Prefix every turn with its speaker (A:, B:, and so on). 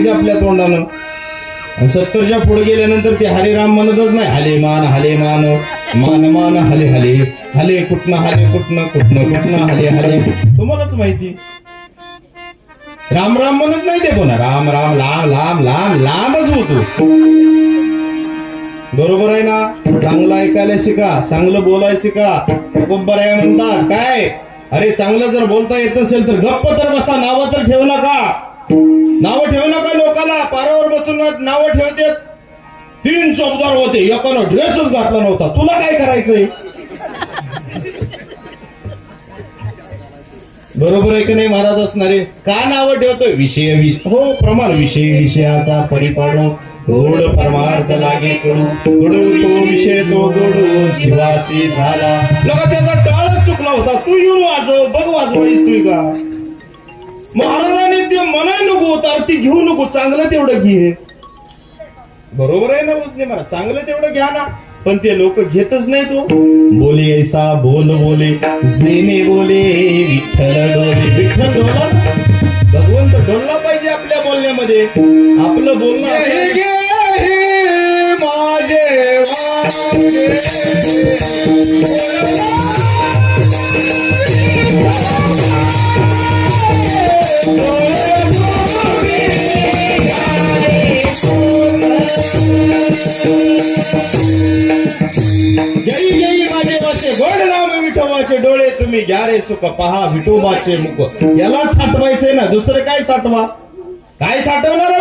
A: पाहिजे आपल्या तोंडानं. 70च्या पुढे गेल्यानंतर ते हरे राम म्हणतच नाही. हले मान मान मान हले हले हले कुठनं कुठनं हले हले. तुम्हालाच माहिती. राम राम म्हणत नाही ते पुन्हा राम राम लांबच होतो. बरोबर आहे ना. चांगलं ऐकायला शिका, चांगलं बोलायला शिका. तुकोबराया म्हणतात काय, अरे चांगलं जर बोलता येत नसेल तर गप्प तर बसा. नावं तर ठेवू नका लोकाला. पारावर बसून नावं ठेवतात. 3 चौकदार होते, एकानं ड्रेसच घातला नव्हता. तुला काय करायचंय. बरोबर आहे की नाही महाराज असणारे. का नावं ठेवतोय. विषय हो प्रमाण विषयाचा परिपाडू गोड परमार्थ लागे कडू कडू तो विषय तो गोडू शिवासी झाला. लगा त्याचा टाळच चुकला होता. तू येऊन वाजव बघ वाजवाय तू का. महाराजांनी ते म्हणाय नको तर ती घेऊ नको. चांगलं तेवढं घे. बरोबर आहे ना उजने मला. चांगलं तेवढं घ्या ना. पण ते लोक घेतच नाही. तो बोले ऐसा बोले जेने बोले विठ्ठल डोला. भगवंत डोलला पाहिजे आपल्या बोलण्यामध्ये. आपलं बोलणं माझे जई माझे वाचे गोड नाम विठोबाचे डोळे तुम्ही घ्या रे सुख पहा विठोबाचे मुख. याला साठवायचंय ना. दुसरं काय साठवा. काय साठवणार.